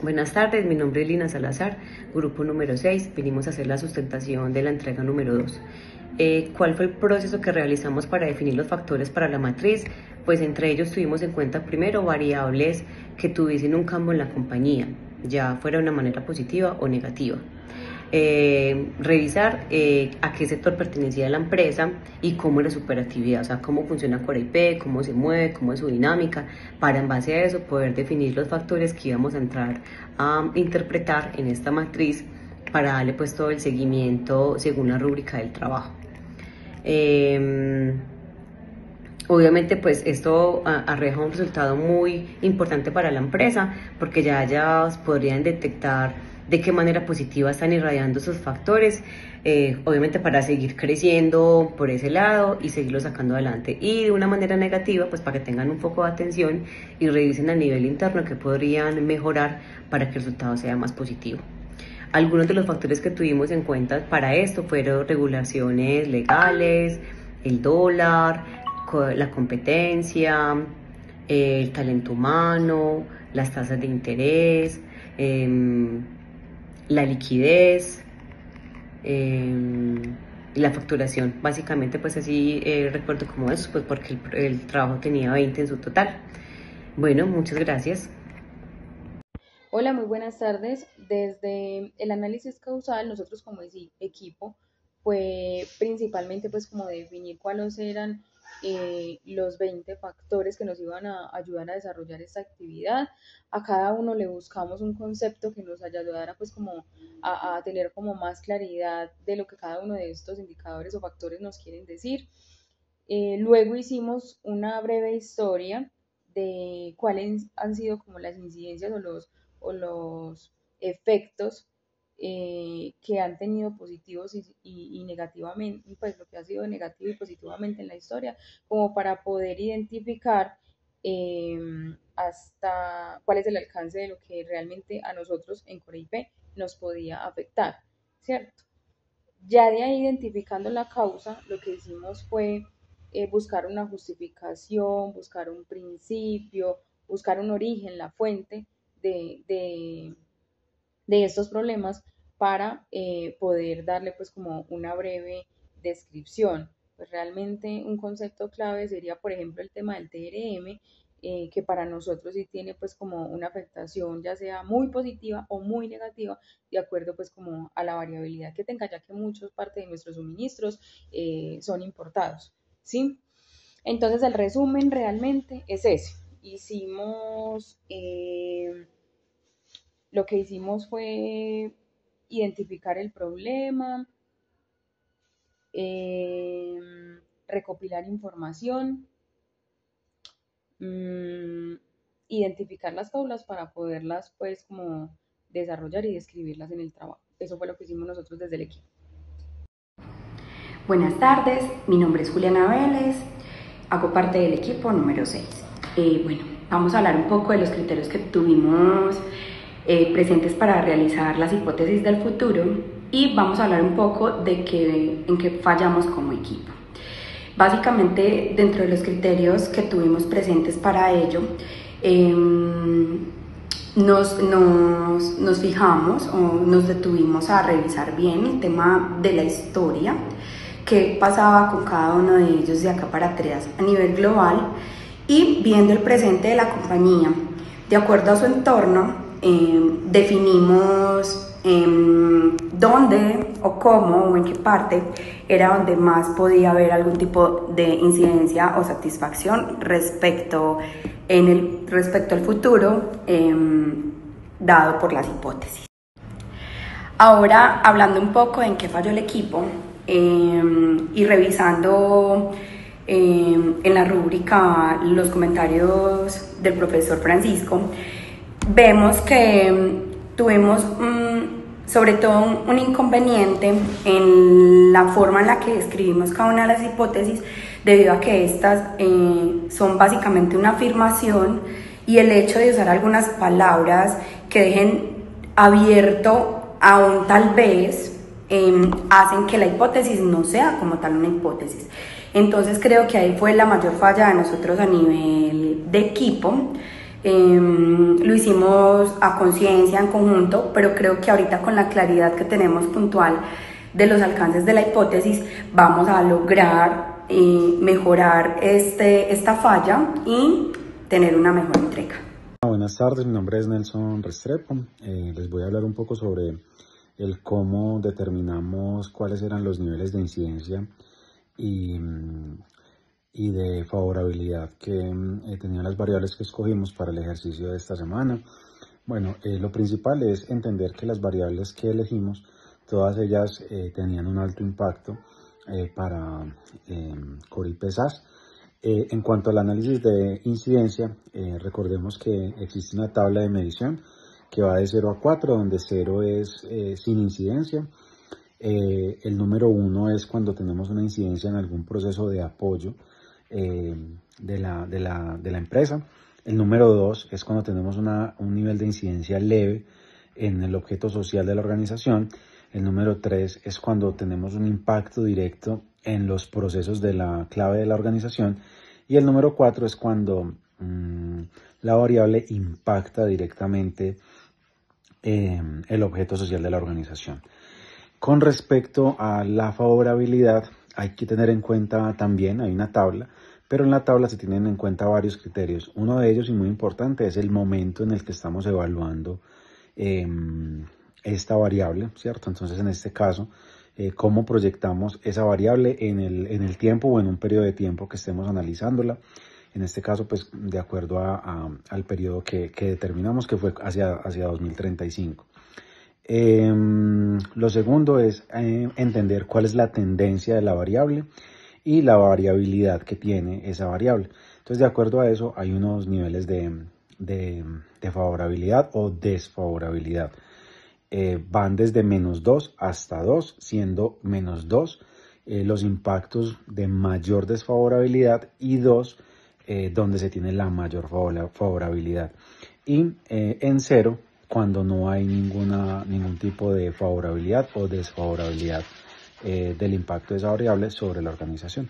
Buenas tardes, mi nombre es Lina Salazar, grupo número 6. Vinimos a hacer la sustentación de la entrega número 2. ¿Cuál fue el proceso que realizamos para definir los factores para la matriz? Pues entre ellos tuvimos en cuenta primero variables que tuviesen un cambio en la compañía, ya fuera de una manera positiva o negativa. Revisar a qué sector pertenecía la empresa y cómo era su operatividad, o sea, cómo funciona Coreyp, cómo se mueve, cómo es su dinámica, para en base a eso poder definir los factores que íbamos a entrar a interpretar en esta matriz para darle pues todo el seguimiento según la rúbrica del trabajo. Obviamente pues esto arroja un resultado muy importante para la empresa porque ya podrían detectar de qué manera positiva están irradiando esos factores, obviamente para seguir creciendo por ese lado y seguirlo sacando adelante, y de una manera negativa pues para que tengan un poco de atención y revisen a nivel interno que podrían mejorar para que el resultado sea más positivo. Algunos de los factores que tuvimos en cuenta para esto fueron regulaciones legales, el dólar, la competencia, el talento humano, las tasas de interés, la liquidez y la facturación. Básicamente pues así recuerdo como eso, pues porque el trabajo tenía 20 en su total. Bueno, muchas gracias. Hola, muy buenas tardes. Desde el análisis causal, nosotros como equipo, fue principalmente pues como definir cuáles eran los 20 factores que nos iban a ayudar a desarrollar esta actividad. A cada uno le buscamos un concepto que nos ayudara pues como a tener como más claridad de lo que cada uno de estos indicadores o factores nos quieren decir. Luego hicimos una breve historia de cuáles han sido como las incidencias o los efectos que han tenido positivos y negativamente, pues lo que ha sido negativo y positivamente en la historia, como para poder identificar eh, hasta cuál es el alcance de lo que realmente a nosotros en Coreyp nos podía afectar, ¿cierto? Ya de ahí identificando la causa, lo que hicimos fue buscar una justificación, buscar un principio, buscar un origen, la fuente de estos problemas para poder darle pues como una breve descripción. Pues realmente un concepto clave sería, por ejemplo, el tema del TRM, que para nosotros sí tiene pues como una afectación ya sea muy positiva o muy negativa, de acuerdo pues como a la variabilidad que tenga, ya que muchas parte de nuestros suministros son importados, ¿sí? Entonces el resumen realmente es ese. Lo que hicimos fue identificar el problema, eh, recopilar información, identificar las faulas para poderlas pues como desarrollar y describirlas en el trabajo. Eso fue lo que hicimos nosotros desde el equipo. Buenas tardes, mi nombre es Juliana Vélez, hago parte del equipo número 6. Bueno, vamos a hablar un poco de los criterios que tuvimos presentes para realizar las hipótesis del futuro y vamos a hablar un poco de en qué fallamos como equipo. Básicamente, dentro de los criterios que tuvimos presentes para ello, nos fijamos o nos detuvimos a revisar bien el tema de la historia, qué pasaba con cada uno de ellos de acá para atrás a nivel global, y viendo el presente de la compañía de acuerdo a su entorno, definimos dónde o cómo o en qué parte era donde más podía haber algún tipo de incidencia o satisfacción respecto al futuro dado por las hipótesis. Ahora, hablando un poco en qué falló el equipo y revisando en la rúbrica los comentarios del profesor Francisco, vemos que tuvimos sobre todo un inconveniente en la forma en la que escribimos cada una de las hipótesis, debido a que estas son básicamente una afirmación, y el hecho de usar algunas palabras que dejen abierto a un tal vez hacen que la hipótesis no sea como tal una hipótesis. Entonces creo que ahí fue la mayor falla de nosotros a nivel de equipo, Lo hicimos a conciencia, en conjunto, pero creo que ahorita con la claridad que tenemos puntual de los alcances de la hipótesis, vamos a lograr mejorar esta falla y tener una mejor entrega. Buenas tardes, mi nombre es Nelson Restrepo. Les voy a hablar un poco sobre el cómo determinamos cuáles eran los niveles de incidencia y de favorabilidad que tenían las variables que escogimos para el ejercicio de esta semana. Bueno, lo principal es entender que las variables que elegimos, todas ellas tenían un alto impacto para Coripesas. En cuanto al análisis de incidencia, recordemos que existe una tabla de medición que va de 0 a 4, donde 0 es sin incidencia. El número 1 es cuando tenemos una incidencia en algún proceso de apoyo de la empresa. El número 2 es cuando tenemos un nivel de incidencia leve en el objeto social de la organización. El número 3 es cuando tenemos un impacto directo en los procesos de la clave de la organización. Y el número 4 es cuando la variable impacta directamente el objeto social de la organización. Con respecto a la favorabilidad, hay que tener en cuenta también, hay una tabla, pero en la tabla se tienen en cuenta varios criterios. Uno de ellos, y muy importante, es el momento en el que estamos evaluando esta variable, ¿cierto? Entonces, en este caso, cómo proyectamos esa variable en el tiempo o en un periodo de tiempo que estemos analizándola. En este caso, pues, de acuerdo al periodo que determinamos, que fue hacia 2035. Lo segundo es entender cuál es la tendencia de la variable y la variabilidad que tiene esa variable. Entonces, de acuerdo a eso, hay unos niveles de favorabilidad o desfavorabilidad. Van desde -2 hasta 2, siendo -2 los impactos de mayor desfavorabilidad y 2 donde se tiene la mayor favorabilidad. Y en 0 cuando no hay ningún tipo de favorabilidad o desfavorabilidad del impacto de esa variable sobre la organización.